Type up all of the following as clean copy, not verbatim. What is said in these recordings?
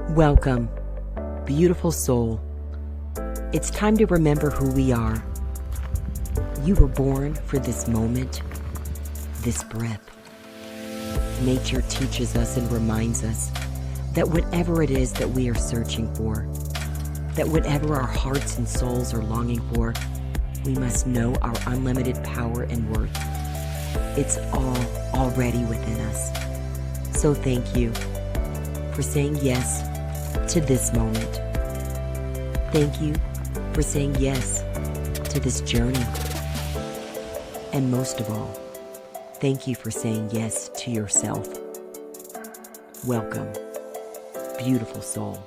Welcome, beautiful soul. It's time to remember who we are. You were born for this moment, this breath. Nature teaches us and reminds us that whatever it is that we are searching for, that whatever our hearts and souls are longing for, we must know our unlimited power and worth. It's all already within us. So thank you for saying yes to this moment. Thank you for saying yes to this journey. And most of all, thank you for saying yes to yourself. Welcome, beautiful soul.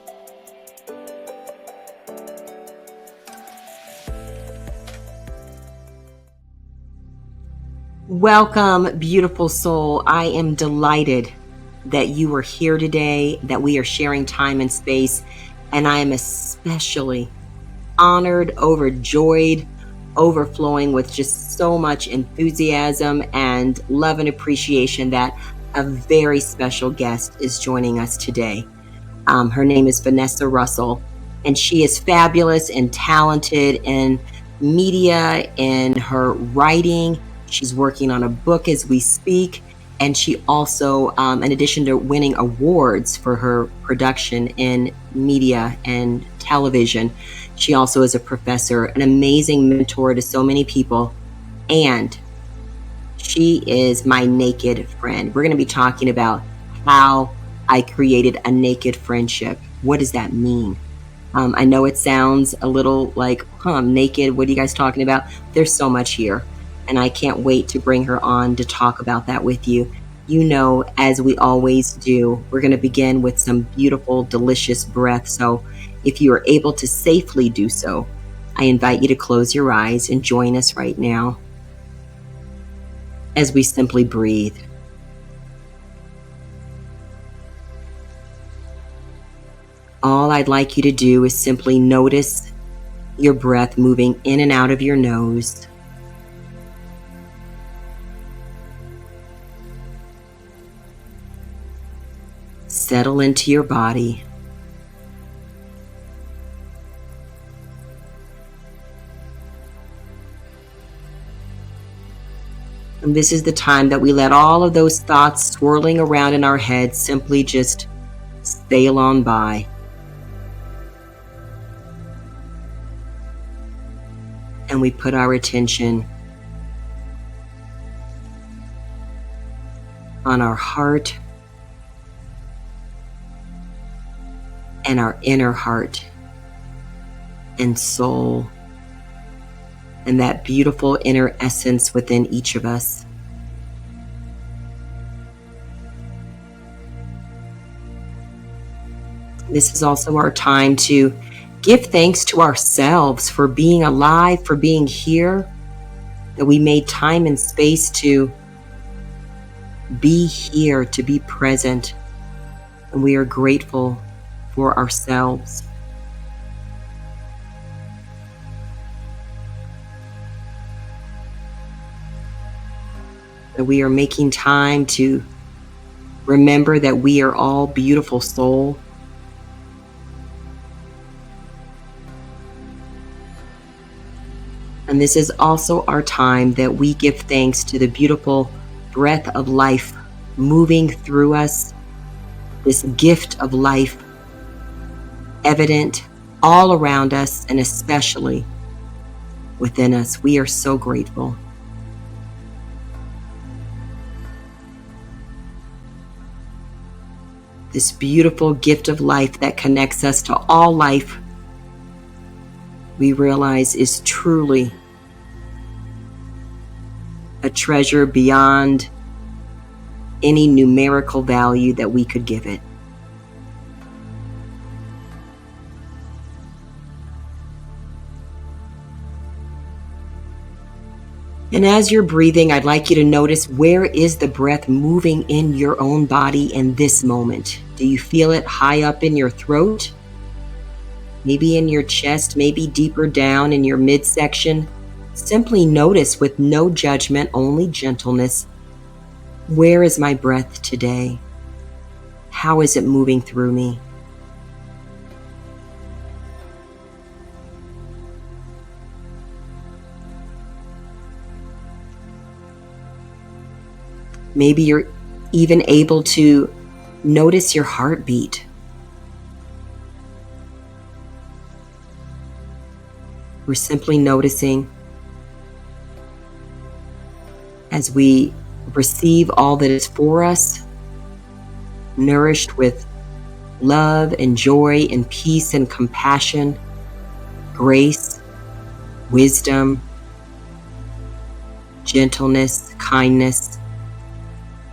Welcome, beautiful soul. I am delighted that you are here today, that we are sharing time and space, and I am especially honored, overjoyed, overflowing with just so much enthusiasm and love and appreciation that a very special guest is joining us today. Her name is Vanessa Russell, and she is fabulous and talented in media, in her writing. She's working on a book as we speak. And she also, in addition to winning awards for her production in media and television, she also is a professor, an amazing mentor to so many people. And she is my naked friend. We're going to be talking about how I created a naked friendship. What does that mean? I know it sounds a little like, I'm naked. What are you guys talking about? There's so much here. And I can't wait to bring her on to talk about that with you. You know, as we always do, we're going to begin with some beautiful, delicious breath. So if you are able to safely do so, I invite you to close your eyes and join us right now as we simply breathe. All I'd like you to do is simply notice your breath moving in and out of your nose. Settle into your body. And this is the time that we let all of those thoughts swirling around in our heads simply just sail on by. And we put our attention on our heart and our inner heart and soul and that beautiful inner essence within each of us. This is also our time to give thanks to ourselves for being alive, for being here, that we made time and space to be here, to be present, and we are grateful for ourselves. That we are making time to remember that we are all beautiful soul. And this is also our time that we give thanks to the beautiful breath of life moving through us, this gift of life evident all around us and especially within us. We are so grateful. This beautiful gift of life that connects us to all life, we realize is truly a treasure beyond any numerical value that we could give it. And as you're breathing, I'd like you to notice, where is the breath moving in your own body in this moment? Do you feel it high up in your throat? Maybe in your chest, maybe deeper down in your midsection? Simply notice with no judgment, only gentleness. Where is my breath today? How is it moving through me? Maybe you're even able to notice your heartbeat. We're simply noticing as we receive all that is for us, nourished with love and joy and peace and compassion, grace, wisdom, gentleness, kindness.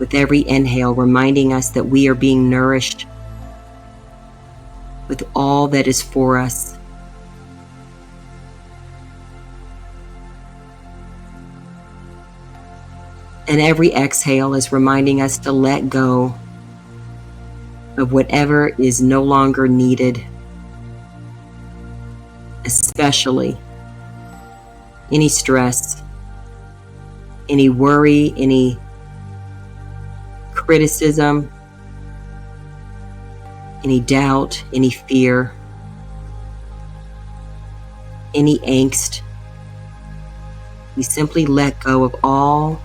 With every inhale, reminding us that we are being nourished with all that is for us. And every exhale is reminding us to let go of whatever is no longer needed, especially any stress, any worry, any criticism, any doubt, any fear, any angst. We simply let go of all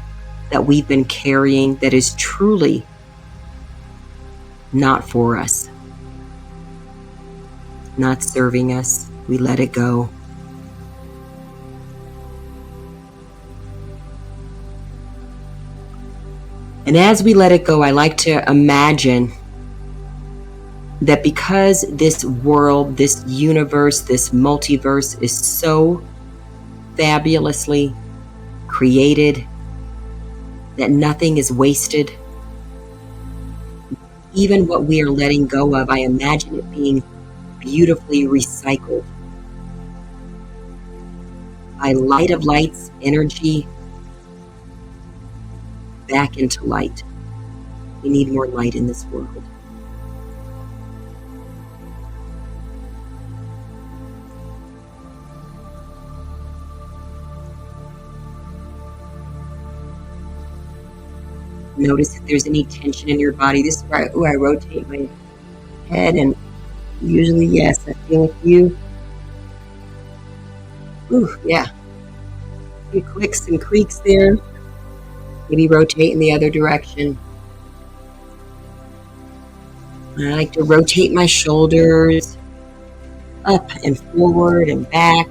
that we've been carrying that is truly not for us, not serving us. We let it go. And as we let it go, I like to imagine that because this world, this universe, this multiverse is so fabulously created that nothing is wasted, even what we are letting go of, I imagine it being beautifully recycled by light of light's energy back into light. We need more light in this world. Notice if there's any tension in your body. This is where I rotate my head, and usually, yes, I feel a few. Ooh, yeah. A few clicks and creaks there. Maybe rotate in the other direction. I like to rotate my shoulders up and forward and back,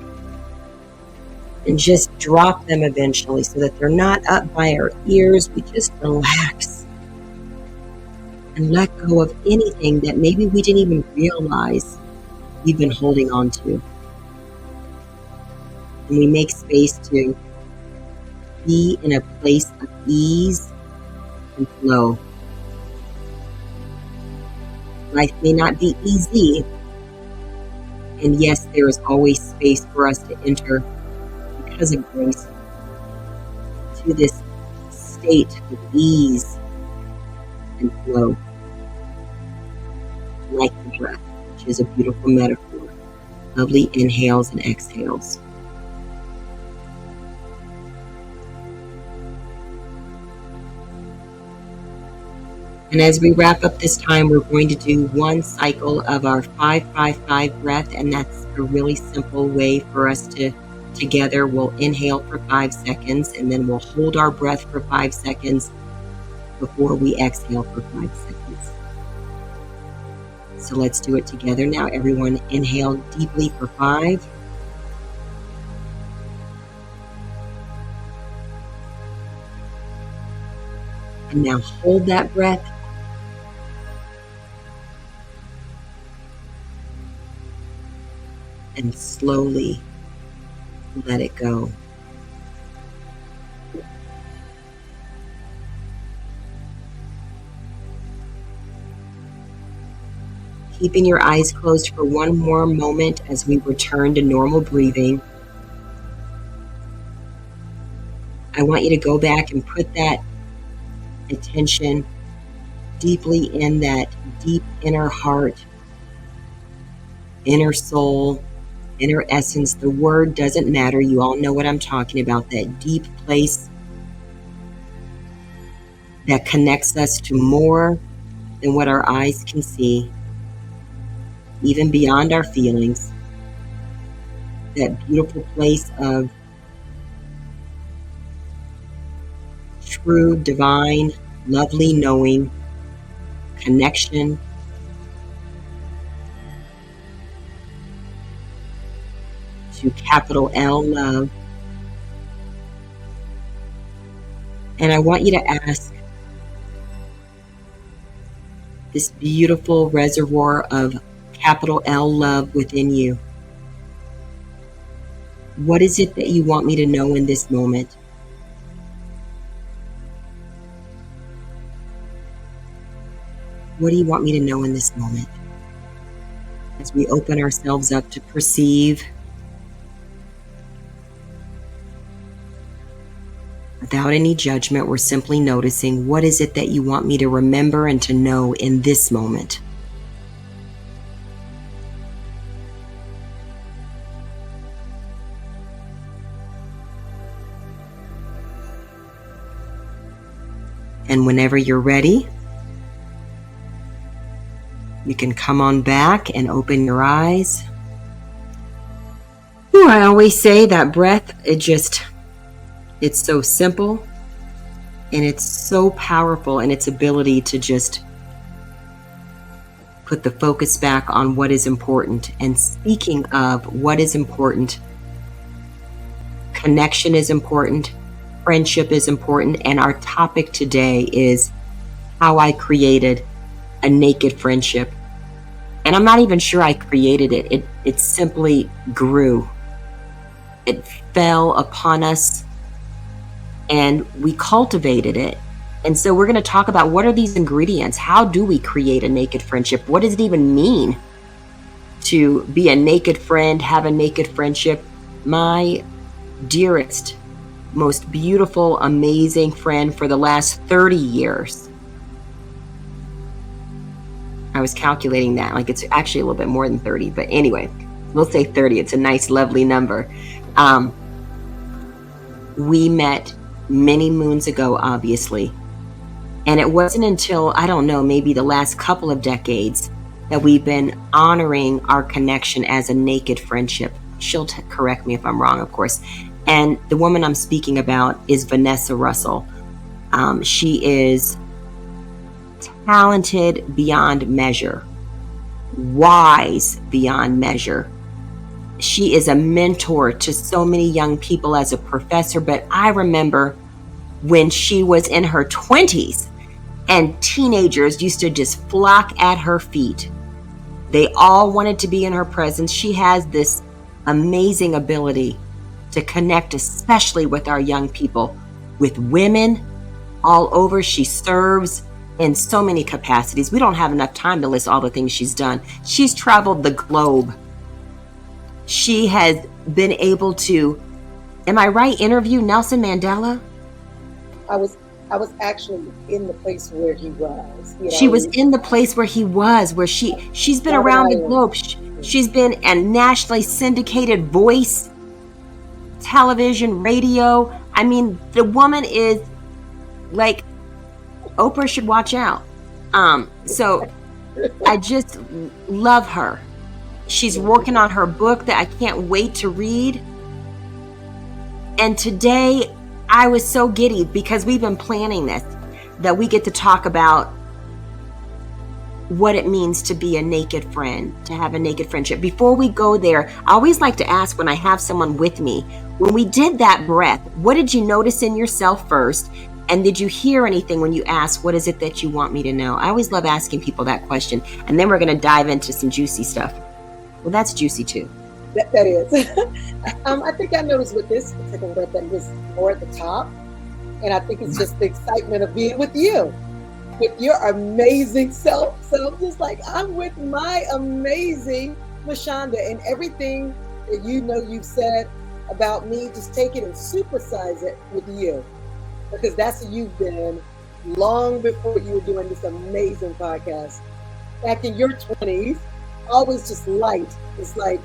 and just drop them eventually so that they're not up by our ears. We just relax and let go of anything that maybe we didn't even realize we've been holding on to. And we make space to be in a place of ease and flow. Life may not be easy, and yes, there is always space for us to enter, because of grace, to this state of ease and flow, like the breath, which is a beautiful metaphor. Lovely inhales and exhales. And as we wrap up this time, we're going to do one cycle of our 5-5-5 breath, and that's a really simple way for us to together. We'll inhale for 5 seconds, and then we'll hold our breath for 5 seconds before we exhale for 5 seconds. So let's do it together now. Everyone inhale deeply for 5. And now hold that breath. And slowly let it go. Keeping your eyes closed for one more moment as we return to normal breathing. I want you to go back and put that attention deeply in that deep inner heart, inner soul, inner essence. The word doesn't matter. You all know what I'm talking about. That deep place that connects us to more than what our eyes can see, even beyond our feelings. That beautiful place of true divine lovely knowing, connection, to capital L love. And I want you to ask this beautiful reservoir of capital L love within you, what is it that you want me to know in this moment? What do you want me to know in this moment? As we open ourselves up to perceive, without any judgment, we're simply noticing, what is it that you want me to remember and to know in this moment? And whenever you're ready, you can come on back and open your eyes. Ooh, I always say that breath, it's so simple and it's so powerful in its ability to just put the focus back on what is important. And speaking of what is important, connection is important, friendship is important, and our topic today is how I created a naked friendship. And I'm not even sure I created it. It simply grew. It fell upon us and we cultivated it. And so we're going to talk about, what are these ingredients? How do we create a naked friendship? What does it even mean to be a naked friend, have a naked friendship? My dearest, most beautiful, amazing friend for the last 30 years. I was calculating that, like it's actually a little bit more than 30, but anyway, we'll say 30. It's a nice, lovely number. We met many moons ago, obviously. And it wasn't until, I don't know, maybe the last couple of decades that we've been honoring our connection as a naked friendship. She'll correct me if I'm wrong, of course. And the woman I'm speaking about is Vanessa Russell. She is talented beyond measure, wise beyond measure. She is a mentor to so many young people as a professor, but I remember when she was in her 20s and teenagers used to just flock at her feet. They all wanted to be in her presence. She has this amazing ability to connect, especially with our young people, with women all over. She serves in so many capacities. We don't have enough time to list all the things she's done. She's traveled the globe. She has been able to, am I right, interview Nelson Mandela? I was actually in the place where he was. She was in the place where he was, where she's been around the globe. She's been a nationally syndicated voice, television, radio. I mean, the woman is like, Oprah should watch out. So I just love her. She's working on her book that I can't wait to read. And today I was so giddy because we've been planning this, that we get to talk about what it means to be a naked friend, to have a naked friendship. Before we go there, I always like to ask when I have someone with me, when we did that breath, what did you notice in yourself first? And did you hear anything when you asked, what is it that you want me to know? I always love asking people that question. And then we're going to dive into some juicy stuff. Well, that's juicy too. That is. I think I noticed with this particular breath that was more at the top. And I think it's just the excitement of being with you, with your amazing self. So I'm just like, I'm with my amazing Michanda, and everything that you've said about me, just take it and supersize it with you. Because that's who you've been long before you were doing this amazing podcast. Back in your 20s, always just light. It's like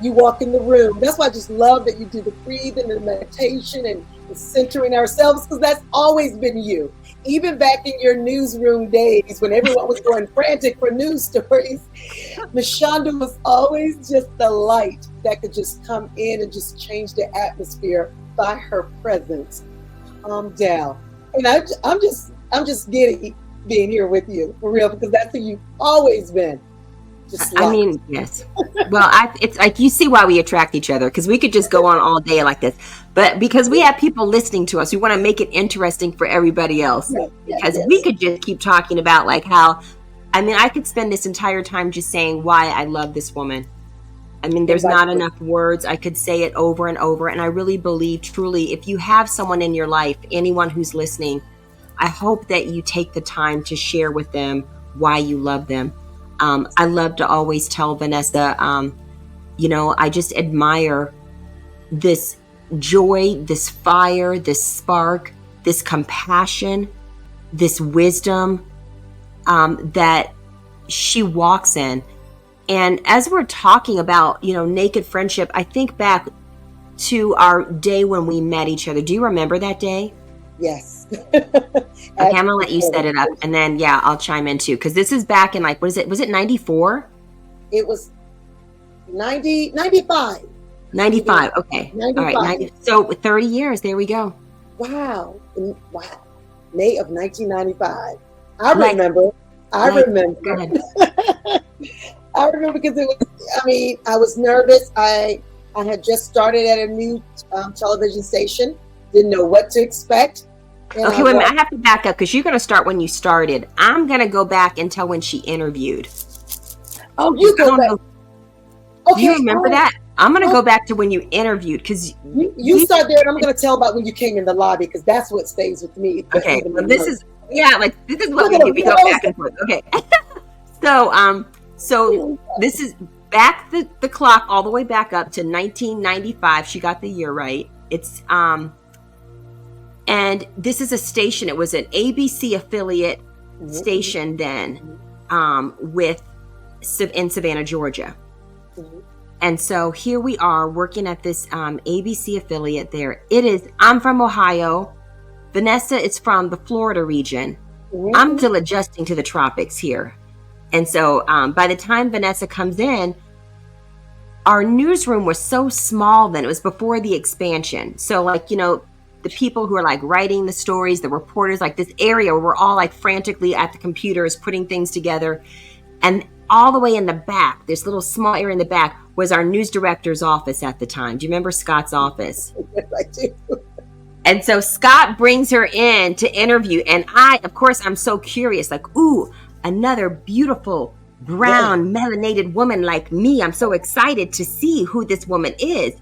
you walk in the room. That's why I just love that you do the breathing and the meditation and the centering ourselves, because that's always been you. Even back in your newsroom days when everyone was going frantic for news stories, Michanda was always just the light that could just come in and just change the atmosphere by her presence. Down. And I'm just I'm just giddy being here with you for real, because that's who you've always been. Just I mean, yes. Well, it's like you see why we attract each other, because we could just go on all day like this. But because we have people listening to us, we want to make it interesting for everybody else. Yes, Because yes. we could just keep talking about like how, I mean, I could spend this entire time just saying why I love this woman. I mean, there's not enough words. I could say it over and over. And I really believe truly, if you have someone in your life, anyone who's listening, I hope that you take the time to share with them why you love them. I love to always tell Vanessa, I just admire this joy, this fire, this spark, this compassion, this wisdom that she walks in. And as we're talking about, naked friendship, I think back to our day when we met each other. Do you remember that day? Yes. Okay, I'm going to let you set it up. And then, I'll chime in too. Because this is back in was it 94? It was 95. 95. Okay. 95. All right. 90, so 30 years. There we go. Wow. May of 1995. I remember. Go ahead. I remember because it was, I was nervous. I had just started at a new television station. Didn't know what to expect. Okay, wait a minute. I have to back up because you're going to start when you started. I'm going to go back until when she interviewed. Oh, you go back. Okay. Do you remember that? I'm going to go back to when you interviewed because you start there, and I'm going to tell about when you came in the lobby because that's what stays with me. Okay, well, this is what we do. We go back and forth. Okay. So this is back the clock all the way back up to 1995. She got the year right. It's and this is a station. It was an ABC affiliate station then, in Savannah, Georgia. Mm-hmm. And so here we are working at this ABC affiliate there. I'm from Ohio. Vanessa is from the Florida region. Mm-hmm. I'm still adjusting to the tropics here. And so by the time Vanessa comes in, our newsroom was so small then. It was before the expansion. So the people who are like writing the stories, the reporters, like this area where we're all like frantically at the computers putting things together. And all the way in the back, this little small area in the back was our news director's office at the time. Do you remember Scott's office? Yes, I do. And so Scott brings her in to interview. And I'm so curious, like, ooh, another beautiful brown melanated woman like me. I'm so excited to see who this woman is.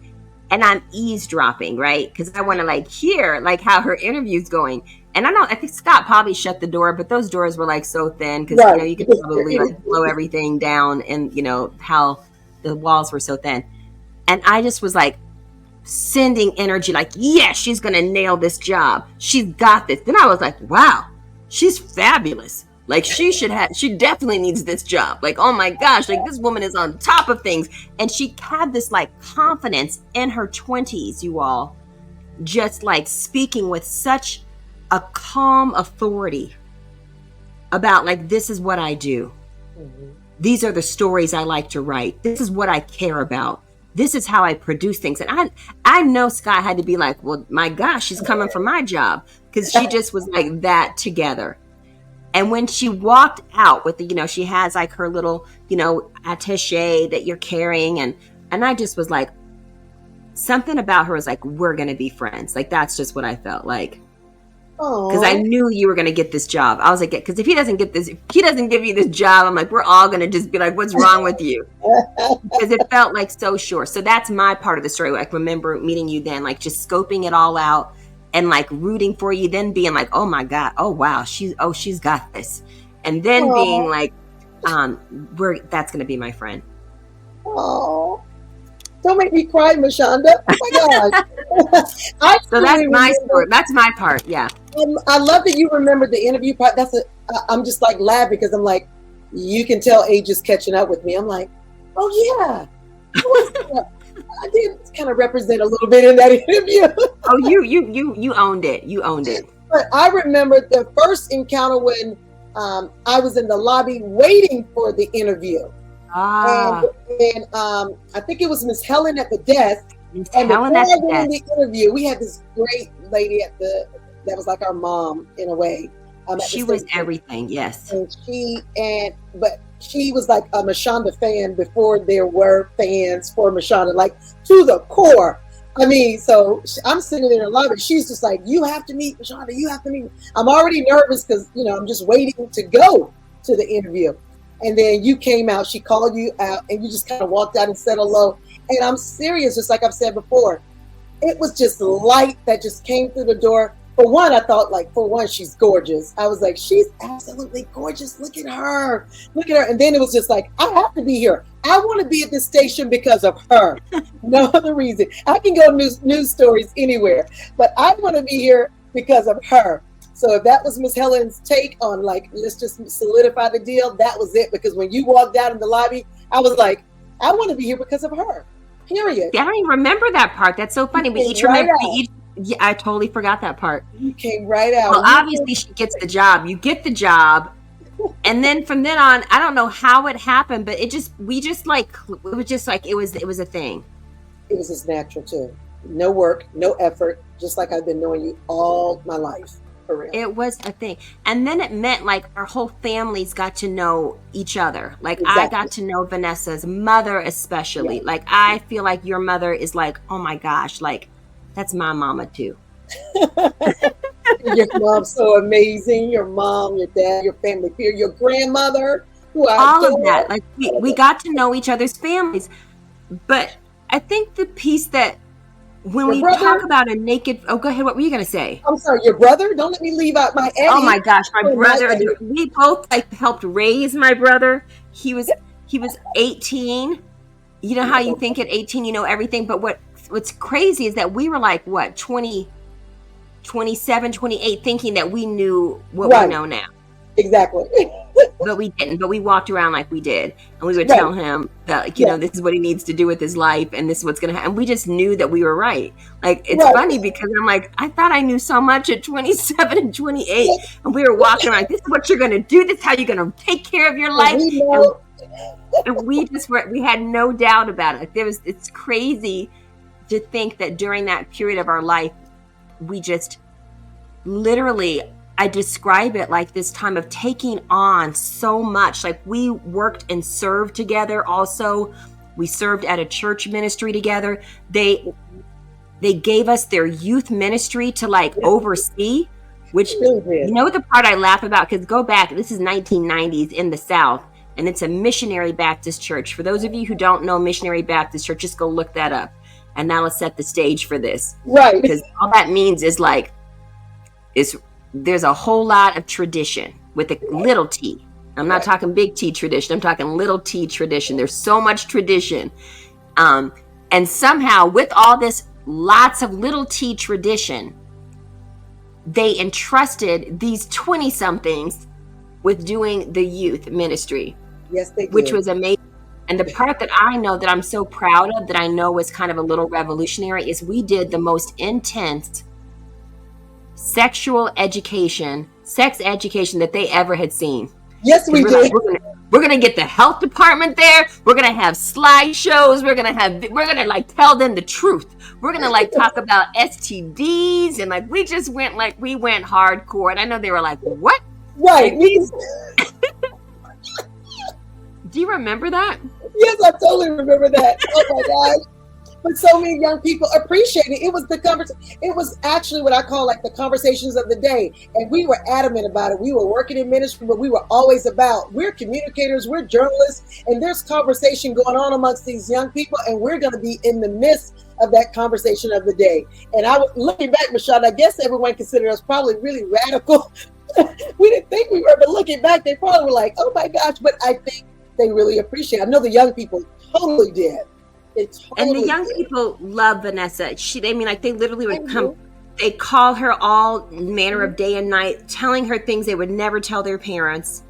And I'm eavesdropping, right? Because I want to hear how her interview's going. And I think Scott probably shut the door, but those doors were so thin because you could probably blow everything down, and how the walls were so thin. And I just was sending energy, yeah, she's gonna nail this job. She's got this. Then I was like, wow, she's fabulous. She definitely needs this job. Oh my gosh, this woman is on top of things. And she had this confidence in her 20s, you all, just speaking with such a calm authority about this is what I do. Mm-hmm. These are the stories I like to write. This is what I care about. This is how I produce things. And I know Scott had to be well, my gosh, she's coming for my job, because she just was that together. And when she walked out with she has her little, attaché that you're carrying. And I just was something about her was we're going to be friends. That's just what I felt like. Because I knew you were going to get this job. I was because if he doesn't give you this job, I'm we're all going to just be what's wrong with you? Because it felt so sure. So that's my part of the story. I remember meeting you then, just scoping it all out and rooting for you, then being oh my God, oh wow, she's got this. And then being that's going to be my friend. Oh, don't make me cry, Michanda. Oh my gosh. So that's my story. That's my part. Yeah. I love that you remember the interview part. I'm just laughing because I'm you can tell age is catching up with me. I'm oh yeah. I did kind of represent a little bit in that interview. Oh, you owned it. You owned it. But I remember the first encounter when I was in the lobby waiting for the interview. And I think it was Miss Helen at the desk. And before I went in the interview, we had this great lady that was our mom in a way. at the She was state. everything. Yes. But she was like a Michanda fan before there were fans for Michanda, like to the core. I mean, so I'm sitting in the lobby. She's just like, "You have to meet Michanda. You have to meet." I'm already nervous because I'm just waiting to go to the interview. And then you came out. She called you out, and you just kind of walked out and said hello. And I'm serious, just like I've said before. It was just light that just came through the door. For one, I thought, like, for one, she's gorgeous. I was like, she's absolutely gorgeous. Look at her. Look at her. And then it was just like, I have to be here. I want to be at this station because of her. No other reason. I can go news stories anywhere, but I want to be here because of her. So if that was Miss Helen's take on, like, let's just solidify the deal, that was it. Because when you walked out in the lobby, I was like, I want to be here because of her. Period. I don't even remember that part. That's so funny. We each remember. Yeah, I totally forgot that part. You came right out. Well, obviously she gets the job. You get the job. And then from then on, I don't know how it happened, but it was just like it was a thing. It was just natural too. No work, no effort, just like I've been knowing you all my life. For real. It was a thing. And then it meant like our whole families got to know each other. Like Exactly. I got to know Vanessa's mother especially. Yeah. Like I feel like your mother is like, oh my gosh, like that's my mama too. Your mom's so amazing. Your mom, your dad, your family, your grandmother, who all of that. Like we got to know each other's families. But I think the piece that when we talk about a naked, oh, go ahead. What were you going to say? I'm sorry, your brother? Don't let me leave out my Eddie. Oh my gosh, my brother. We both helped raise my brother. He was 18. You know how you think at 18 you know everything, but what's crazy is that we were like, what, 20, 27, 28, thinking that we knew what we know now. Exactly. But we didn't. But we walked around like we did. And we would tell him that, you know, this is what he needs to do with his life. And this is what's going to happen. And we just knew that we were right. Like, it's funny because I'm like, I thought I knew so much at 27 and 28. And we were walking around like, this is what you're going to do. This is how you're going to take care of your life. And we had no doubt about it. It's crazy to think that during that period of our life, we just literally, I describe it like this time of taking on so much. Like we worked and served together. Also, we served at a church ministry together. They gave us their youth ministry to like oversee, which, you know, the part I laugh about, because go back, this is 1990s in the South, and it's a missionary Baptist church. For those of you who don't know missionary Baptist church, just go look that up. And now let's set the stage for this. Right. Because all that means is like, there's a whole lot of tradition with a little t. I'm not talking big T tradition. I'm talking little t tradition. There's so much tradition. And somehow with all this lots of little t tradition, they entrusted these 20-somethings with doing the youth ministry. Yes, they did. Which was amazing. And the part that I know that I'm so proud of, that I know was kind of a little revolutionary, is we did the most intense sex education that they ever had seen. Yes, we did. Like, we're gonna get the health department there. We're gonna have slideshows. We're gonna like tell them the truth. We're gonna like talk about STDs, and like we went hardcore. And I know they were like, what? Right. Do you remember that? Yes, I totally remember that. Oh my gosh. But so many young people appreciate it. It was the conversation. It was actually what I call like the conversations of the day. And we were adamant about it. We were working in ministry, but we were always about, we're communicators, we're journalists, and there's conversation going on amongst these young people, and we're going to be in the midst of that conversation of the day. And looking back, Michanda, I guess everyone considered us probably really radical. We didn't think we were, but looking back, they probably were like, oh my gosh, but I think they really appreciate it. I know the young people totally did. And the young people love Vanessa. They literally would come. They call her all manner of day and night, telling her things they would never tell their parents.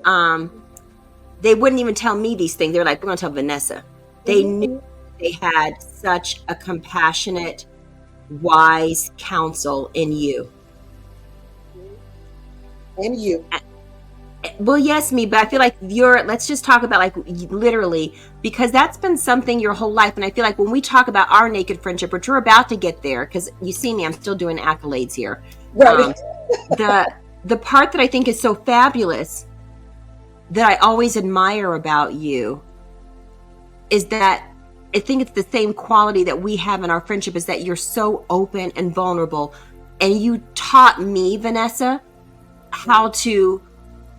They wouldn't even tell me these things. They were like, we're going to tell Vanessa. They knew they had such a compassionate, wise counsel in you. And you. Well, yes, me, but I feel like let's just talk about like literally, because that's been something your whole life. And I feel like when we talk about our naked friendship, which we're about to get there, because you see me, I'm still doing accolades here. Right. the part that I think is so fabulous that I always admire about you is that I think it's the same quality that we have in our friendship, is that you're so open and vulnerable. And you taught me, Vanessa, how to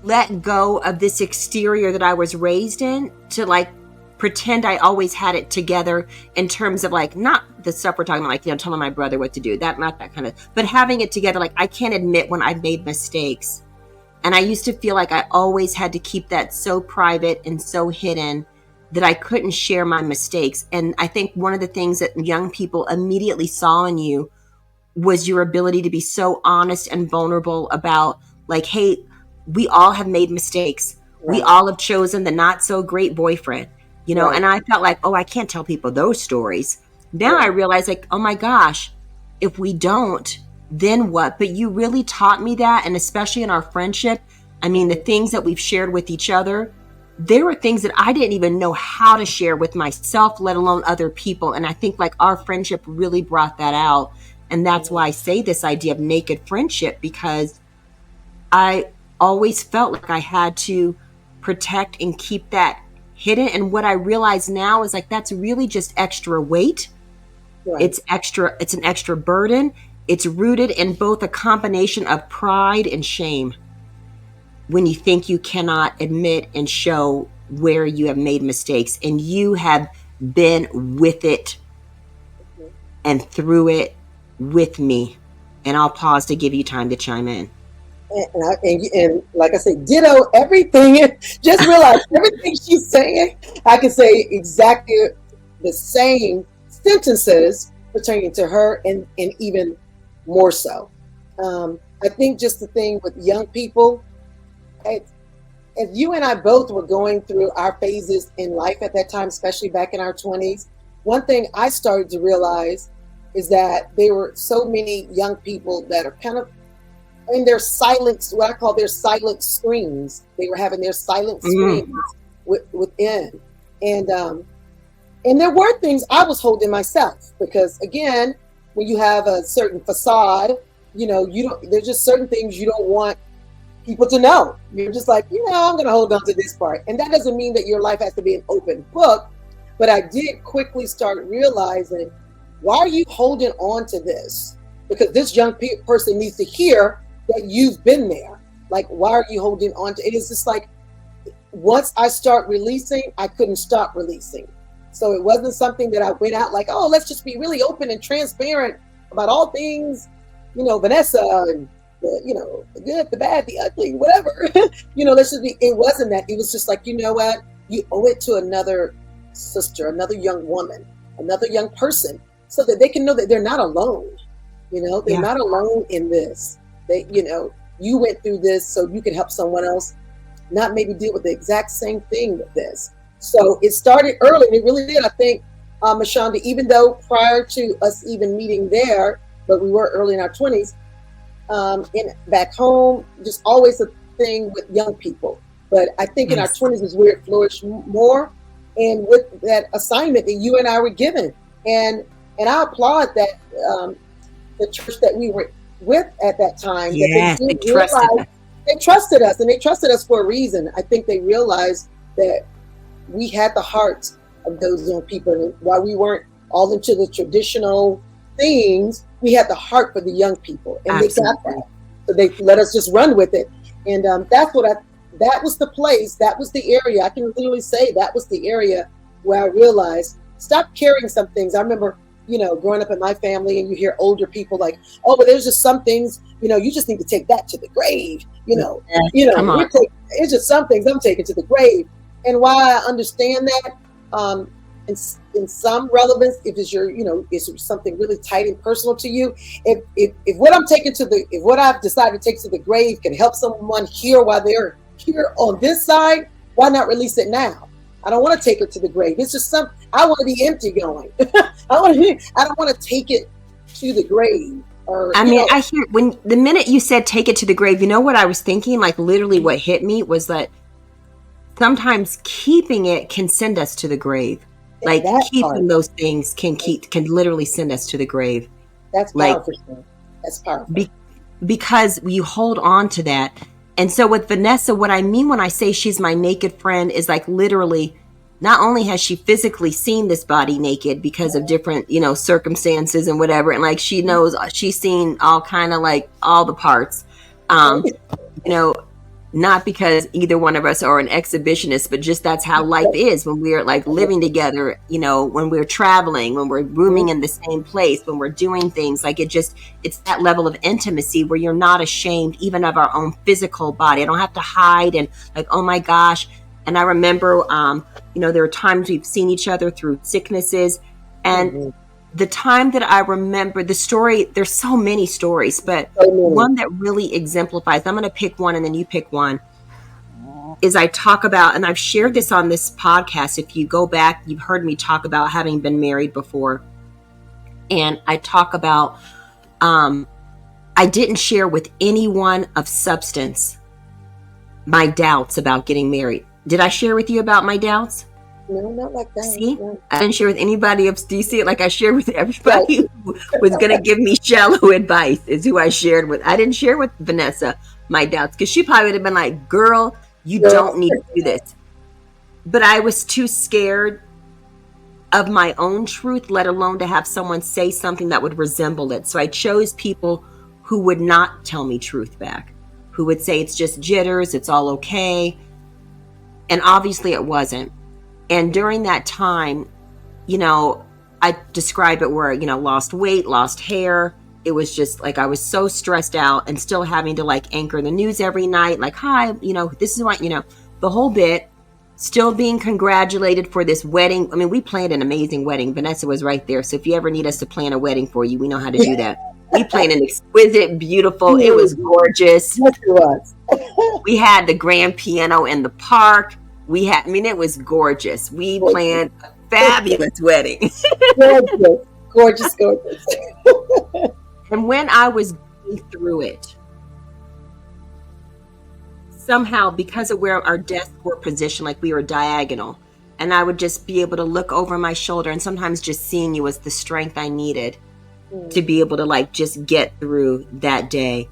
let go of this exterior that I was raised in, to like pretend I always had it together, in terms of like, not the stuff we're talking about, like, you know, telling my brother what to do, that, not that kind of, but having it together. Like, I can't admit when I've made mistakes. And I used to feel like I always had to keep that so private and so hidden that I couldn't share my mistakes. And I think one of the things that young people immediately saw in you was your ability to be so honest and vulnerable about like, hey, we all have made mistakes. Right. We all have chosen the not so great boyfriend, you know? Right. And I felt like, oh, I can't tell people those stories. Now I realize like, oh my gosh, if we don't, then what? But you really taught me that. And especially in our friendship, I mean, the things that we've shared with each other, there were things that I didn't even know how to share with myself, let alone other people. And I think like our friendship really brought that out. And that's why I say this idea of naked friendship, because I always felt like I had to protect and keep that hidden. And what I realize now is like, that's really just extra weight. Right. It's an extra burden. It's rooted in both a combination of pride and shame. When you think you cannot admit and show where you have made mistakes, and you have been with it and through it with me. And I'll pause to give you time to chime in. And like I said, ditto everything. Just realize everything she's saying, I can say exactly the same sentences pertaining to her, and even more so. I think just the thing with young people, if you and I both were going through our phases in life at that time, especially back in our 20s, one thing I started to realize is that there were so many young people that are kind of in their silence, what I call their silent screams. They were having their silent screams within. And there were things I was holding myself, because again, when you have a certain facade, you know, there's just certain things you don't want people to know. You're just like, I'm going to hold on to this part. And that doesn't mean that your life has to be an open book, but I did quickly start realizing, why are you holding on to this? Because this young person needs to hear that you've been there. Like, why are you holding on to it? It's just like, once I start releasing, I couldn't stop releasing. So it wasn't something that I went out like, oh, let's just be really open and transparent about all things, Vanessa, and the good, the bad, the ugly, whatever. Let's just be, it wasn't that. It was just like, you know what? You owe it to another sister, another young woman, another young person, so that they can know that they're not alone. They're not alone in this. They, you went through this, so you can help someone else not maybe deal with the exact same thing with this. So it started early, and it really did. I think, Michanda, even though prior to us even meeting there, but we were early in our 20s, back home, just always a thing with young people. But I think in our 20s is where it flourished more, and with that assignment that you and I were given. And I applaud that the church that we were with at that time, yes, that they trusted us, and they trusted us for a reason. I think they realized that we had the heart of those young people, and while we weren't all into the traditional things, we had the heart for the young people, and Absolutely. They got that. So they let us just run with it, and that was the place, that was the area. I can literally say that was the area where I realized, stop carrying some things. I remember, growing up in my family, and you hear older people like, oh, but there's just some things, you just need to take that to the grave. It's just some things I'm taking to the grave. And while I understand that, in some relevance, if it's it's something really tight and personal to you, if what I'm taking if what I've decided to take to the grave can help someone hear while they're here on this side, why not release it now? I don't want to take it to the grave. It's just I want to be empty going. I don't want to take it to the grave. I hear, when the minute you said take it to the grave, what I was thinking, like literally what hit me was that sometimes keeping it can send us to the grave. Like keeping those things can literally send us to the grave. That's powerful. That's powerful. because you hold on to that. And so with Vanessa, what I mean when I say she's my naked friend is like literally, not only has she physically seen this body naked because of different, circumstances and whatever, and like she knows, she's seen all kind of like all the parts, you know, not because either one of us are an exhibitionist, but just that's how life is when we're like living together, when we're traveling, when we're rooming in the same place, when we're doing things like it's that level of intimacy where you're not ashamed even of our own physical body. I don't have to hide and like, oh my gosh. And I remember, there are times we've seen each other through sicknesses, and the time that I remember the story, there's so many stories, but one that really exemplifies, I'm going to pick one and then you pick one, is I talk about, and I've shared this on this podcast. If you go back, you've heard me talk about having been married before. And I talk about, I didn't share with anyone of substance my doubts about getting married. Did I share with you about my doubts? No, not like that. See, No. I didn't share with anybody else. Do you see it? Like I shared with everybody who was going to give me shallow advice is who I shared with. I didn't share with Vanessa my doubts because she probably would have been like, girl, you don't need to do this. But I was too scared of my own truth, let alone to have someone say something that would resemble it. So I chose people who would not tell me truth back, who would say it's just jitters, it's all okay. And obviously it wasn't. And during that time, I describe it where, lost weight, lost hair. It was just like I was so stressed out and still having to like anchor the news every night. Like, hi, this is what, the whole bit, still being congratulated for this wedding. I mean, we planned an amazing wedding. Vanessa was right there. So if you ever need us to plan a wedding for you, we know how to do that. We planned an exquisite, beautiful, it was gorgeous. Yes, it was. We had the grand piano in the park. It was gorgeous. We planned a fabulous wedding. Gorgeous. And when I was going through it, somehow because of where our desks were positioned, like we were diagonal, and I would just be able to look over my shoulder, and sometimes just seeing you was the strength I needed to be able to like just get through that day.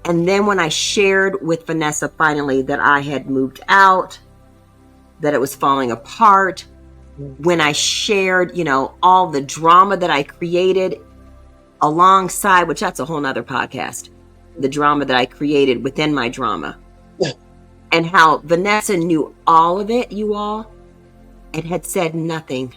And then when I shared with Vanessa finally that I had moved out, that it was falling apart, when I shared, all the drama that I created alongside, which that's a whole nother podcast, the drama that I created within my drama, and how Vanessa knew all of it, you all, and had said nothing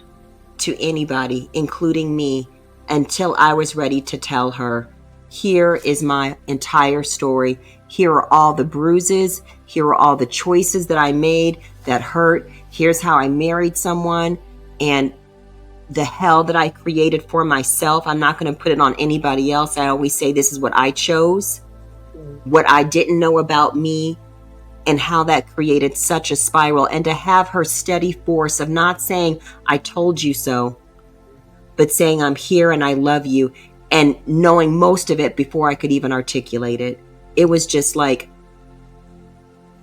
to anybody, including me, until I was ready to tell her, here is my entire story. Here are all the bruises. Here are all the choices that I made that hurt. Here's how I married someone and the hell that I created for myself. I'm not going to put it on anybody else. I always say this is what I chose, what I didn't know about me, and how that created such a spiral. And to have her steady force of not saying, I told you so, but saying, I'm here and I love you, and knowing most of it before I could even articulate it. It was just like,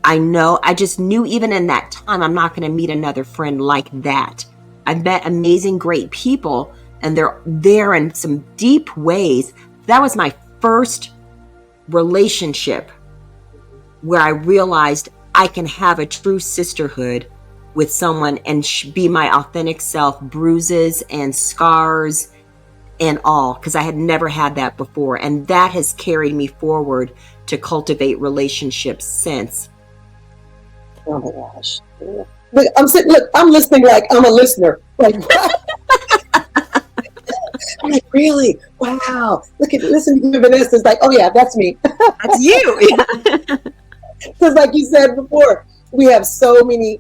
I just knew even in that time, I'm not going to meet another friend like that. I've met amazing, great people, and they're there in some deep ways. That was my first relationship where I realized I can have a true sisterhood with someone and be my authentic self, bruises and scars and all, because I had never had that before. And that has carried me forward to cultivate relationships since. Oh my gosh. Look, I'm listening like I'm a listener. Like, I'm like, really? Wow. Listen to Vanessa. It's like, oh yeah, that's me. That's you. Because like you said before, we have so many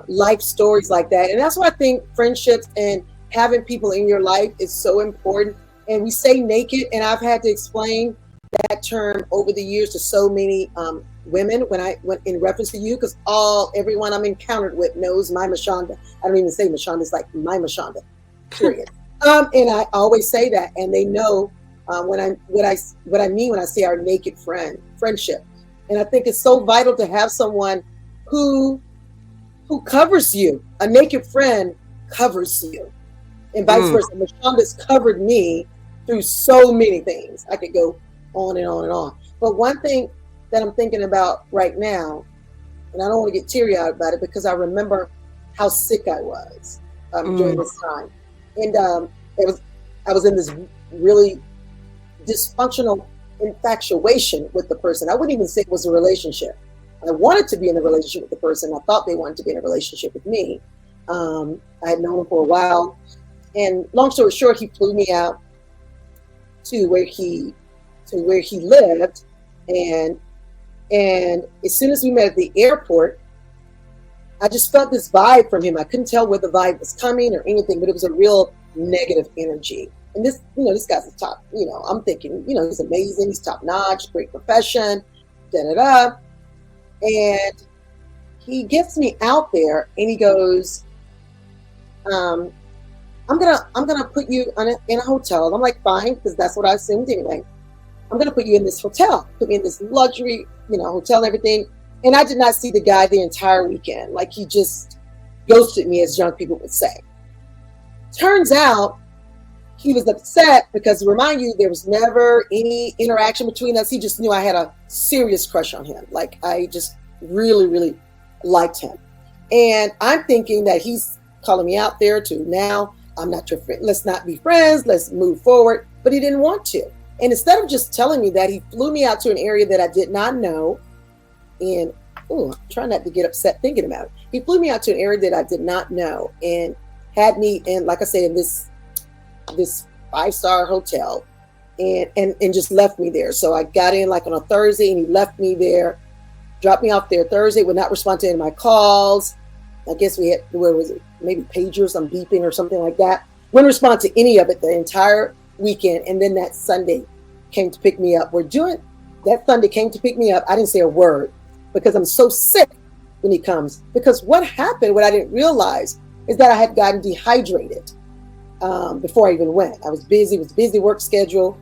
life stories like that. And that's why I think friendships and having people in your life is so important. And we say naked, and I've had to explain that term over the years to so many women when I went in reference to you, because everyone I'm encountered with knows my Michanda. I don't even say Michanda, it's like my Michanda, period. And I always say that, and they know what I mean when I say our naked friendship. And I think it's so vital to have someone who covers you. A naked friend covers you, and vice versa. Michanda's covered me through so many things. I could go on and on and on. But one thing that I'm thinking about right now, and I don't want to get teary-eyed about it because I remember how sick I was during this time. And I was in this really dysfunctional infatuation with the person. I wouldn't even say it was a relationship. I wanted to be in a relationship with the person. I thought they wanted to be in a relationship with me. I had known him for a while. And long story short, he flew me out to where he lived. And as soon as we met at the airport, I just felt this vibe from him. I couldn't tell where the vibe was coming or anything, but it was a real negative energy. And this guy's the top, I'm thinking, he's amazing. He's top notch, great profession, da-da-da. And he gets me out there and he goes, I'm gonna put you in a hotel. I'm like, fine, because that's what I assumed anyway. I'm gonna put you in this hotel, put me in this luxury, hotel and everything. And I did not see the guy the entire weekend. Like, he just ghosted me, as young people would say. Turns out he was upset because, to remind you, there was never any interaction between us. He just knew I had a serious crush on him. Like, I just really, really liked him. And I'm thinking that he's calling me out there to, now I'm not your friend. Let's not be friends. Let's move forward. But he didn't want to. And instead of just telling me that, he flew me out to an area that I did not know. And I'm trying not to get upset thinking about it. He flew me out to an area that I did not know and had me in, like I said, in this 5-star hotel and just left me there. So I got in like on a Thursday and he left me there, dropped me off there Thursday, would not respond to any of my calls. I guess we had, where was it? Maybe pagers, some beeping or something like that. Wouldn't respond to any of it the entire weekend. And then that Sunday came to pick me up. That Sunday came to pick me up. I didn't say a word because I'm so sick when he comes. Because what happened, what I didn't realize, is that I had gotten dehydrated before I even went. I was busy, work schedule.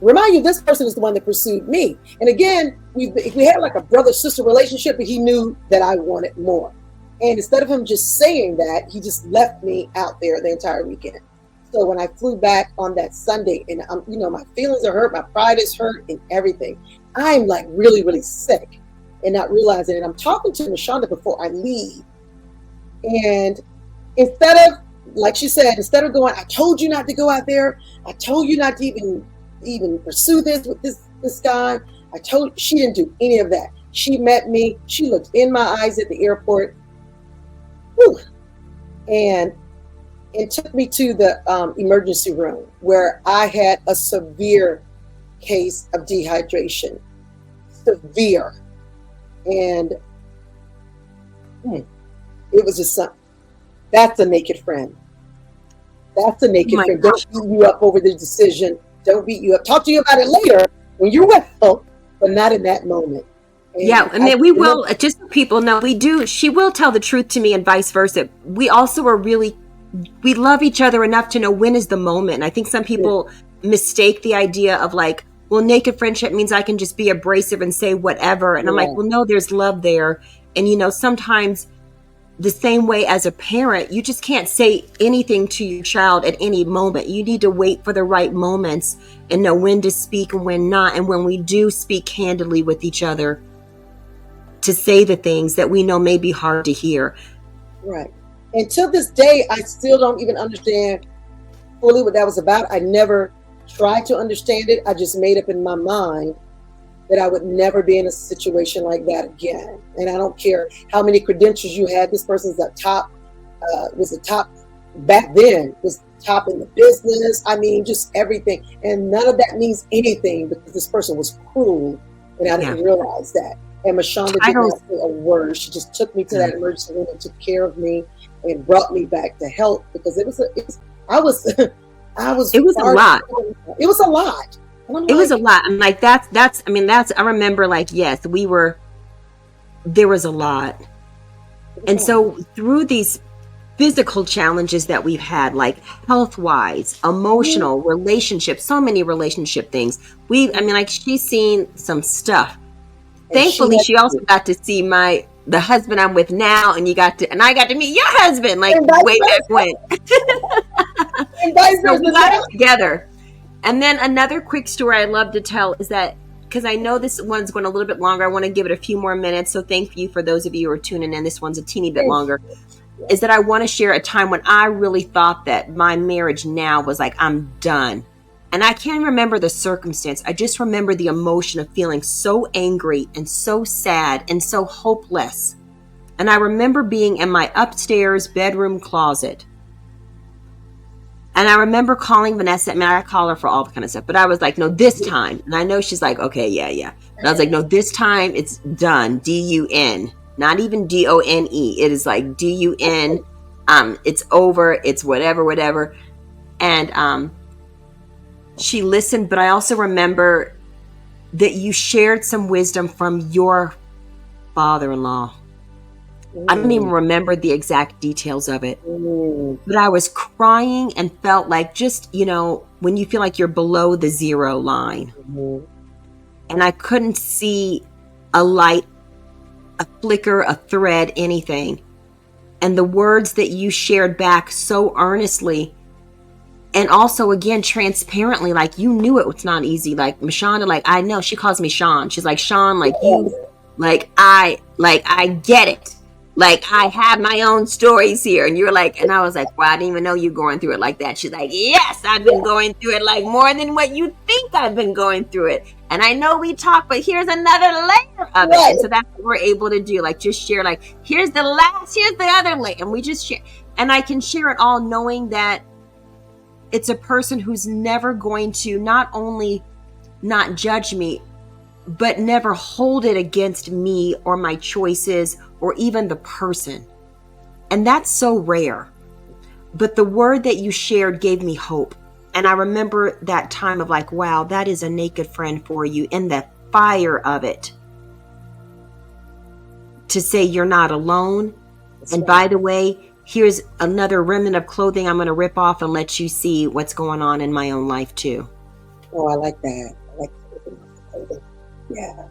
Remind you, this person is the one that pursued me. And again, we had like a brother-sister relationship, but he knew that I wanted more. And instead of him just saying that, he just left me out there the entire weekend. So when I flew back on that Sunday, and my feelings are hurt, my pride is hurt, and everything, I'm like really, really sick and not realizing it. I'm talking to Michanda before I leave. And instead of, like she said, instead of going, I told you not to go out there. I told you not to even pursue this with this guy. She didn't do any of that. She met me. She looked in my eyes at the airport. Whew, and took me to the emergency room where I had a severe case of dehydration. Severe. And it was just something. That's a naked friend. That's a naked friend. Gosh. Don't beat you up over the decision. Don't beat you up. Talk to you about it later when you're well, but not in that moment. And then we will, just so people know, she will tell the truth to me and vice versa. We also we love each other enough to know when is the moment. And I think some people mistake the idea of like, well, naked friendship means I can just be abrasive and say whatever. And I'm like, well, no, there's love there. And, sometimes the same way as a parent, you just can't say anything to your child at any moment. You need to wait for the right moments and know when to speak and when not. And when we do speak candidly with each other, to say the things that we know may be hard to hear. Right. And to this day, I still don't even understand fully what that was about. I never tried to understand it. I just made up in my mind that I would never be in a situation like that again. And I don't care how many credentials you had. This person's the top, was the top back then, was top in the business. I mean, just everything. And none of that means anything because this person was cruel. And I didn't realize that. And Michanda did not say a word. She just took me to that emergency room and took care of me and brought me back to health because it was a lot. It was a lot. It was a lot. I'm like, I remember like, yes, there was a lot. And so through these physical challenges that we've had, like health-wise, emotional, relationships, so many relationship things. She's seen some stuff. Thankfully, she also got to see the husband I'm with now, and I got to meet your husband, like way back when. And vice So we got it together. And then another quick story I love to tell is that, because I know this one's going a little bit longer, I want to give it a few more minutes. So thank you for those of you who are tuning in. This one's a teeny bit longer. Is that I want to share a time when I really thought that my marriage now was like, I'm done. And I can't remember the circumstance. I just remember the emotion of feeling so angry and so sad and so hopeless. And I remember being in my upstairs bedroom closet. And I remember calling Vanessa. I mean, I call her for all the kind of stuff, but I was like, no, this time. And I know she's like, okay, yeah. But I was like, no, this time it's done. D-U-N. Not even D-O-N-E. It is like D-U-N. It's over. It's whatever. And she listened, but I also remember that you shared some wisdom from your father-in-law. I don't even remember the exact details of it, but I was crying and felt like just, when you feel like you're below the zero line, and I couldn't see a light, a flicker, a thread, anything. And the words that you shared back so earnestly, and also again, transparently, like you knew it was not easy. Like Michanda, like I know, she calls me Sean. She's like, Sean, like you, like I get it. Like, I have my own stories here. And you're like, and I was like, well, I didn't even know you going through it like that. She's like, yes, I've been going through it like more than what you think I've been going through it. And I know we talk, but here's another layer of it. And so that's what we're able to do. Like, just share, like, here's the other layer. And we just share. And I can share it all knowing that it's a person who's never going to not only not judge me, but never hold it against me or my choices or even the person. And that's so rare. But the word that you shared gave me hope. And I remember that time of like, wow, that is a naked friend for you, in the fire of it. To say you're not alone. That's and right. By the way, here's another remnant of clothing I'm going to rip off and let you see what's going on in my own life too. Oh, I like that. I like clothing. Yeah.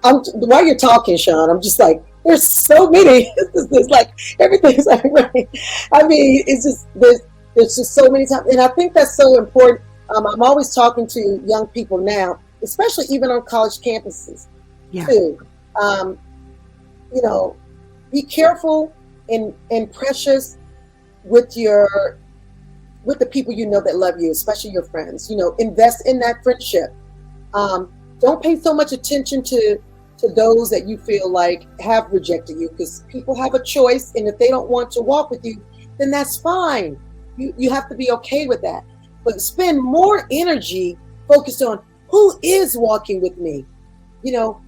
While you're talking, Sean, I'm just like, there's so many. It's like everything's like, right. I mean, it's just there's just so many times, and I think that's so important. I'm always talking to young people now, especially even on college campuses, too. Be careful and precious with the people you know that love you, especially your friends. Invest in that friendship. Don't pay so much attention to those that you feel like have rejected you, because people have a choice, and if they don't want to walk with you, then that's fine. You have to be okay with that. But spend more energy focused on who is walking with me,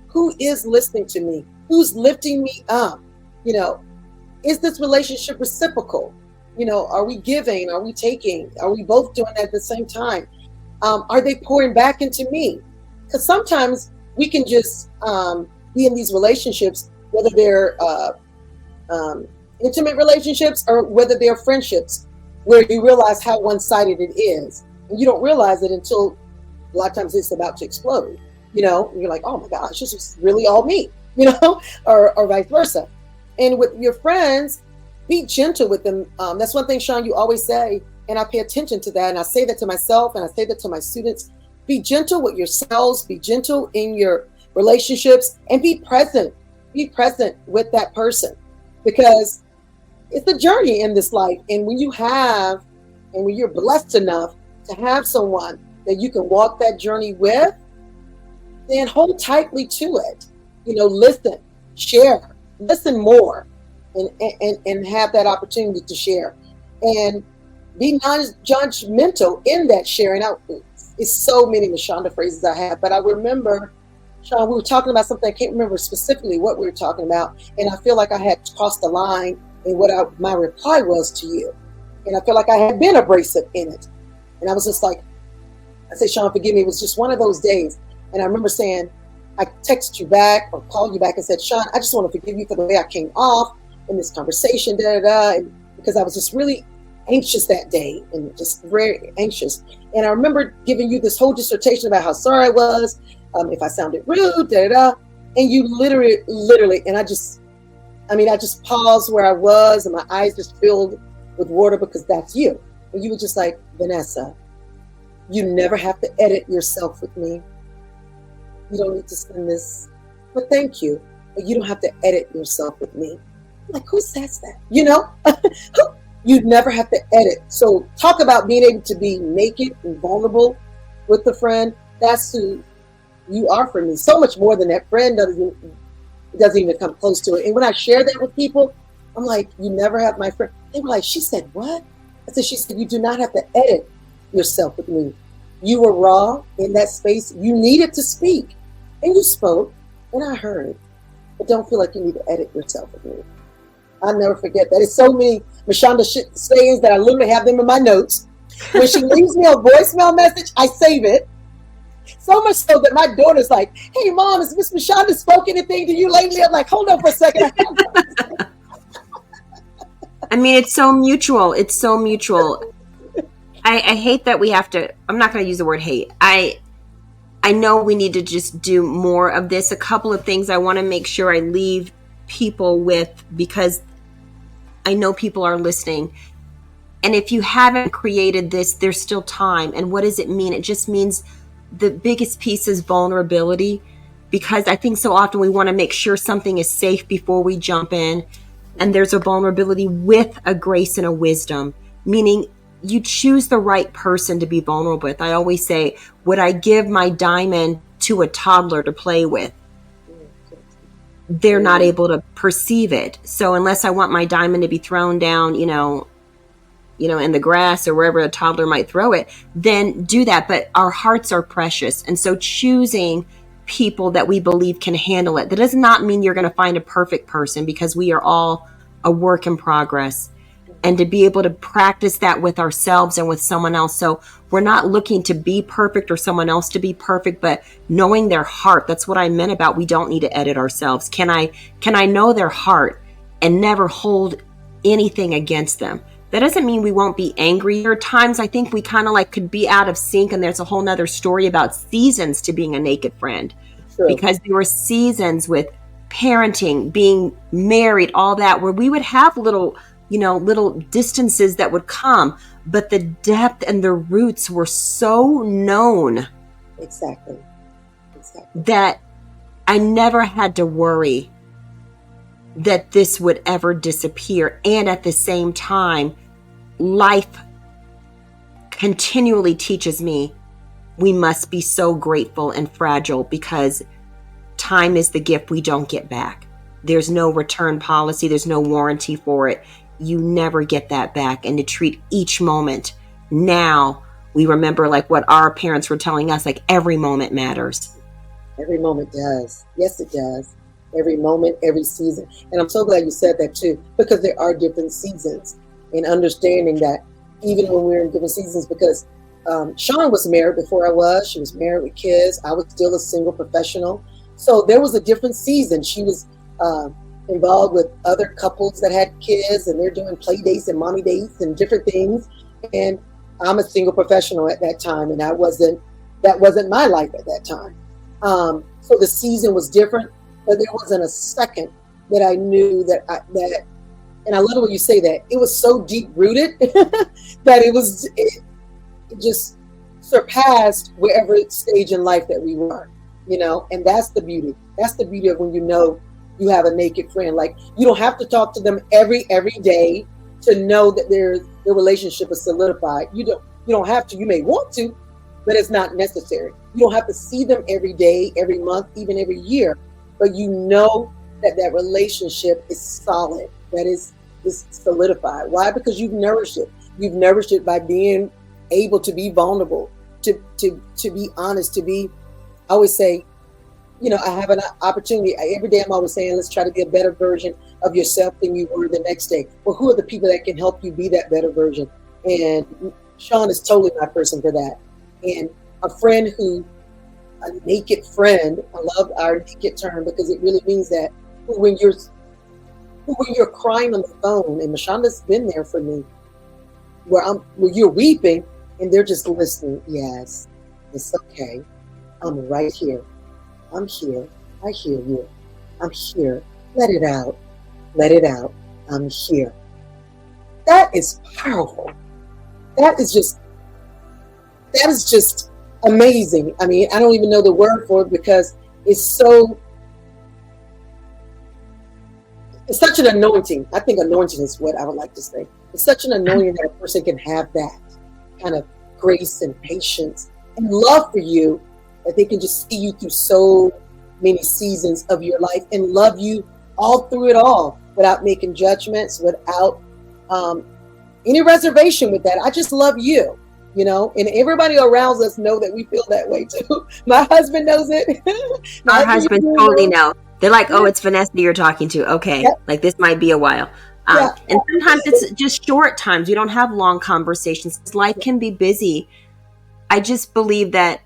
who is listening to me, who's lifting me up, is this relationship reciprocal? Are we giving? Are we taking? Are we both doing that at the same time? Are they pouring back into me? Because sometimes we can just be in these relationships, whether they're intimate relationships or whether they're friendships, where you realize how one-sided it is. And you don't realize it until a lot of times it's about to explode. And you're like, oh my gosh, this is really all me, or vice versa. And with your friends, be gentle with them. That's one thing, Sean, you always say, and I pay attention to that. And I say that to myself, and I say that to my students. Be gentle with yourselves, be gentle in your relationships, and be present. Be present with that person, because it's a journey in this life. And when you're blessed enough to have someone that you can walk that journey with, then hold tightly to it. Listen, share, listen more, and have that opportunity to share. And be non-judgmental in that sharing. It's so many Michanda phrases I have, but I remember, Sean, we were talking about something. I can't remember specifically what we were talking about, and I feel like I had crossed the line in what my reply was to you, and I feel like I had been abrasive in it, and I was just like, I said, Sean, forgive me. It was just one of those days, and I remember saying, I texted you back or called you back and said, Sean, I just want to forgive you for the way I came off in this conversation, and because I was just really anxious that day, and just very anxious. And I remember giving you this whole dissertation about how sorry I was, if I sounded rude, and you literally, and I just paused where I was, and my eyes just filled with water, because that's you. And you were just like, Vanessa, You never have to edit yourself with me. You don't need to send this, but thank you. But you don't have to edit yourself with me. Like, who says that? You know, you'd never have to edit. So talk about being able to be naked and vulnerable with a friend. That's who you are for me. So much more than that. Friend doesn't even come close to it. And when I share that with people, I'm like, you never have my friend. They were like, she said, what? I said, she said, you do not have to edit yourself with me. You were raw in that space. You needed to speak. And you spoke, and I heard. But don't feel like you need to edit yourself with me. I'll never forget that. It's so many Michanda sayings that I literally have them in my notes. When she leaves me a voicemail message, I save it. So much so that my daughter's like, hey, Mom, has Miss Michanda spoken anything to you lately? I'm like, hold on for a second. I mean, it's so mutual. It's so mutual. I hate that we have to, I'm not going to use the word hate. I know we need to just do more of this. A couple of things I want to make sure I leave people with, because I know people are listening. And if you haven't created this, there's still time. And what does it mean? It just means the biggest piece is vulnerability, because I think so often we want to make sure something is safe before we jump in. And there's a vulnerability with a grace and a wisdom, meaning you choose the right person to be vulnerable with. I always say, would I give my diamond to a toddler to play with? They're not able to perceive it. So unless I want my diamond to be thrown down, in the grass or wherever a toddler might throw it, then do that. But our hearts are precious. And so choosing people that we believe can handle it. That does not mean you're going to find a perfect person, because we are all a work in progress. And to be able to practice that with ourselves and with someone else. So we're not looking to be perfect or someone else to be perfect, but knowing their heart. That's what I meant about we don't need to edit ourselves. Can I know their heart and never hold anything against them? That doesn't mean we won't be angry. There are times I think we kind of like could be out of sync, and there's a whole nother story about seasons to being a naked friend. True. Because there were seasons with parenting, being married, all that, where we would have little distances that would come, but the depth and the roots were so known. Exactly. That I never had to worry that this would ever disappear. And at the same time, life continually teaches me we must be so grateful and fragile, because time is the gift we don't get back. There's no return policy. There's no warranty for it. You never get that back. And to treat each moment now, we remember like what our parents were telling us, like every moment matters. Every moment does. Yes, it does. Every moment, every season. And I'm so glad you said that too, because there are different seasons, and understanding that even when we're in different seasons, because Sean was married before I was. She was married with kids. I was still a single professional. So there was a different season. She was involved with other couples that had kids, and they're doing play dates and mommy dates and different things. And I'm a single professional at that time, and that wasn't my life at that time. So the season was different, but there wasn't a second that I knew that and I love it when you say that, it was so deep rooted that it just surpassed wherever stage in life that we were, and that's the beauty. That's the beauty of when you have a naked friend. Like, you don't have to talk to them every day to know that their relationship is solidified. You don't have to. You may want to, but it's not necessary. You don't have to see them every day, every month, even every year, but you know that relationship is solid, that is solidified. Why? Because you've nourished it. You've nourished it by being able to be vulnerable, to be honest, I always say, I have an opportunity. Every day I'm always saying, let's try to be a better version of yourself than you were the next day. Well, who are the people that can help you be that better version? And Sean is totally my person for that. And a naked friend, I love our naked term, because it really means that when you're crying on the phone, and Michanda's been there for me, where you're weeping and they're just listening. Yes, it's okay. I'm right here. I'm here. I hear you. I'm here. Let it out. Let it out. I'm here. That is powerful. That is just that is just amazing. I mean, I don't even know the word for it because it's such an anointing. I think anointing is what I would like to say. It's such an anointing that a person can have that kind of grace and patience and love for you, that they can just see you through so many seasons of your life and love you all through it all without making judgments, without any reservation with that. I just love you, you know, and everybody around us know that we feel that way too. My husband knows it. Our husbands totally know. They're like, oh, it's Vanessa you're talking to. Okay. Yep. Like this might be a while. And sometimes it's just short times. We don't have long conversations. Life can be busy. I just believe that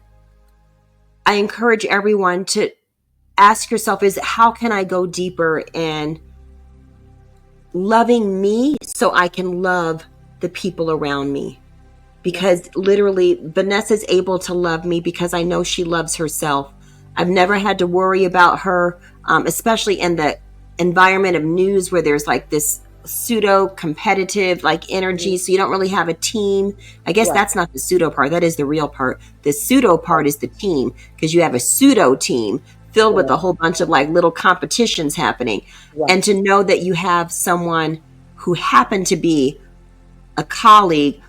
I encourage everyone to ask yourself is how can I go deeper in loving me so I can love the people around me? Because literally Vanessa's able to love me because I know she loves herself. I've never had to worry about her, especially in the environment of news where there's like this pseudo competitive like energy. So you don't really have a team. I guess that's not the pseudo part. That is the real part. The pseudo part is the team, because you have a pseudo team filled with a whole bunch of like little competitions happening. And to know that you have someone who happened to be a colleague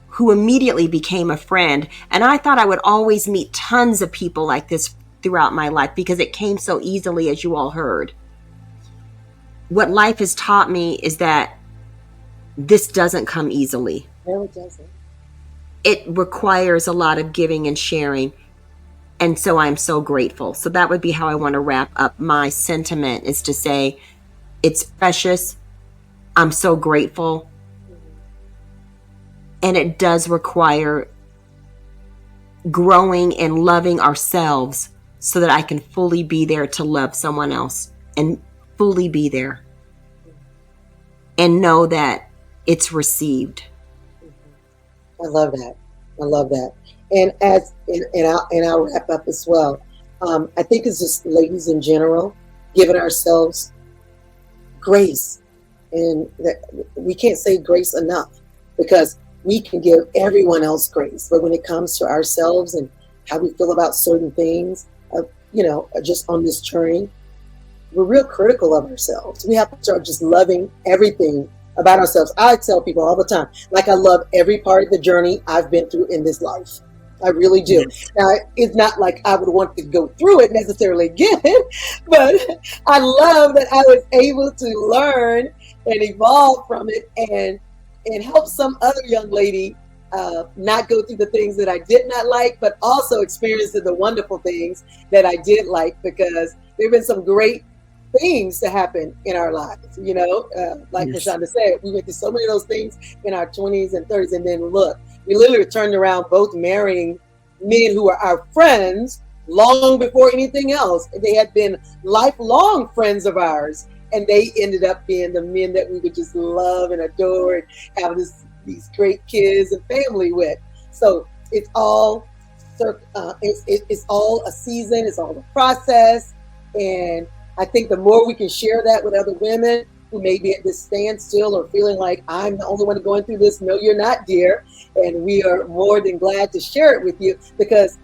who immediately became a friend. And I thought I would always meet tons of people like this throughout my life because it came so easily, as you all heard. What life has taught me is that this doesn't come easily. No, it doesn't. It requires a lot of giving and sharing. And so I'm so grateful. So that would be how I want to wrap up my sentiment, is to say it's precious. I'm so grateful. And it does require growing and loving ourselves so that I can fully be there to love someone else and fully be there and know that it's received. I love that. I love that. And I'll wrap up as well. I think it's just ladies in general, giving ourselves grace, and that we can't say grace enough, because we can give everyone else grace, but when it comes to ourselves and how we feel about certain things, just on this journey, we're real critical of ourselves. We have to start just loving everything about ourselves. I tell people all the time, like, I love every part of the journey I've been through in this life. I really do. Now, it's not like I would want to go through it necessarily again, but I love that I was able to learn and evolve from it and help some other young lady not go through the things that I did not like, but also experience the wonderful things that I did like, because there have been some great things to happen in our lives, like Michanda said, we went through so many of those things in our 20s and 30s, and then look, we literally turned around both marrying men who were our friends long before anything else. They had been lifelong friends of ours, and they ended up being the men that we would just love and adore and have these great kids and family with. So it's all it's all a season, it's all a process, and I think the more we can share that with other women who may be at this standstill or feeling like I'm the only one going through this. No, you're not, dear. And we are more than glad to share it with you, because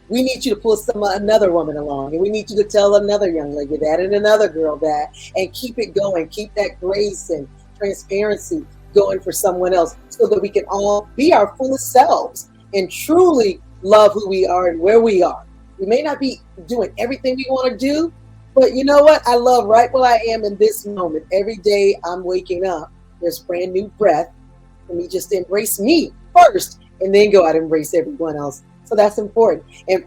we need you to pull another woman along, and we need you to tell another young lady that, and another girl that, and keep it going. Keep that grace and transparency going for someone else, so that we can all be our fullest selves and truly love who we are and where we are. We may not be doing everything we want to do, but you know what? I love right where I am in this moment. Every day I'm waking up, there's brand new breath for me just to embrace me first, and then go out and embrace everyone else. So that's important. And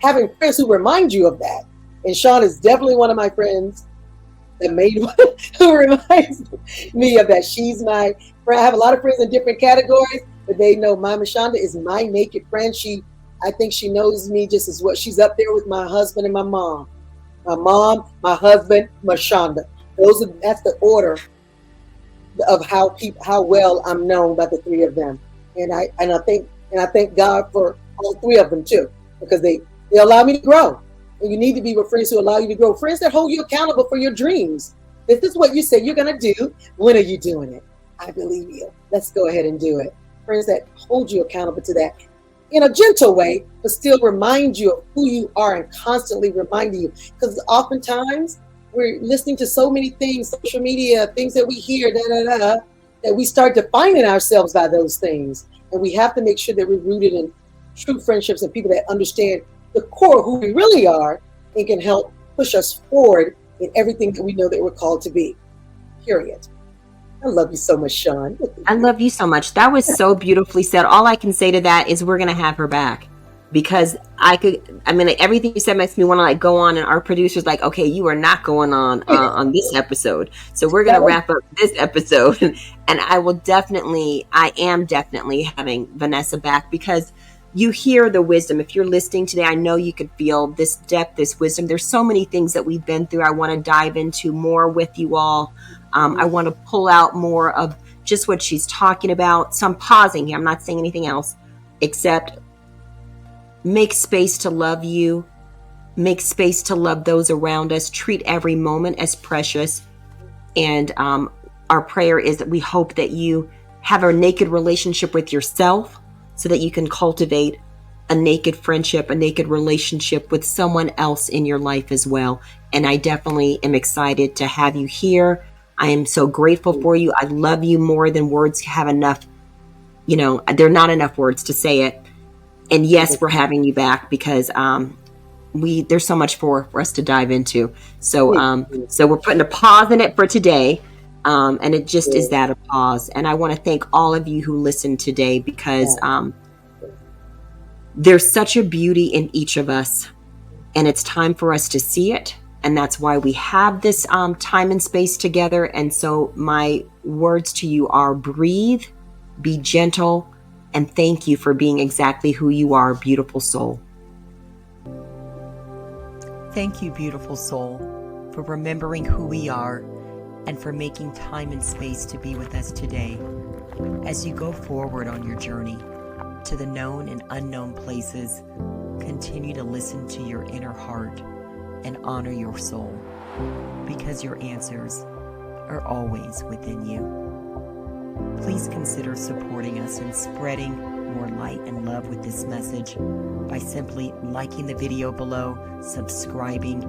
having friends who remind you of that. And Sean is definitely one of my friends that made one who reminds me of that. She's my friend. I have a lot of friends in different categories, but they know my Michanda is my naked friend. I think she knows me just as what she's up there with my husband and my mom. My mom, my husband, Michanda. That's the order of how well I'm known by the three of them. And I thank God for all three of them too, because they allow me to grow. And you need to be with friends who allow you to grow. Friends that hold you accountable for your dreams. This is what you say you're gonna do. When are you doing it? I believe you. Let's go ahead and do it. Friends that hold you accountable to that. in a gentle way, but still remind you of who you are and constantly reminding you. Because oftentimes we're listening to so many things, social media, things that we hear, that we start defining ourselves by those things. And we have to make sure that we're rooted in true friendships and people that understand the core of who we really are and can help push us forward in everything that we know that we're called to be. Period. I love you so much, Sean. I love you so much. That was so beautifully said. All I can say to that is we're going to have her back, because everything you said makes me want to like go on, and our producer's like, okay, you are not going on this episode. So we're going to wrap up this episode. And I am definitely having Vanessa back, because you hear the wisdom. If you're listening today, I know you could feel this depth, this wisdom. There's so many things that we've been through. I want to dive into more with you all. I want to pull out more of just what she's talking about. So I'm pausing here. I'm not saying anything else except make space to love you. Make space to love those around us. Treat every moment as precious. And our prayer is that we hope that you have a naked relationship with yourself, so that you can cultivate a naked friendship, a naked relationship with someone else in your life as well. And I definitely am excited to have you here. I am so grateful for you. I love you more than words have enough. There are not enough words to say it. And yes, we're having you back because there's so much for us to dive into. So we're putting a pause in it for today. And it just is that, a pause. And I want to thank all of you who listened today, because there's such a beauty in each of us, and it's time for us to see it. And that's why we have this time and space together. And so my words to you are: breathe, be gentle, and thank you for being exactly who you are, beautiful soul. Thank you, beautiful soul, for remembering who we are and for making time and space to be with us today. As you go forward on your journey to the known and unknown places, continue to listen to your inner heart and honor your soul, because your answers are always within you. Please consider supporting us and spreading more light and love with this message by simply liking the video below, subscribing,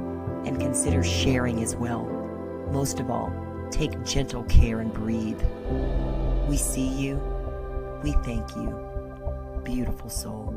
and consider sharing as well. Most of all, take gentle care and breathe. We see you. We thank you, beautiful soul.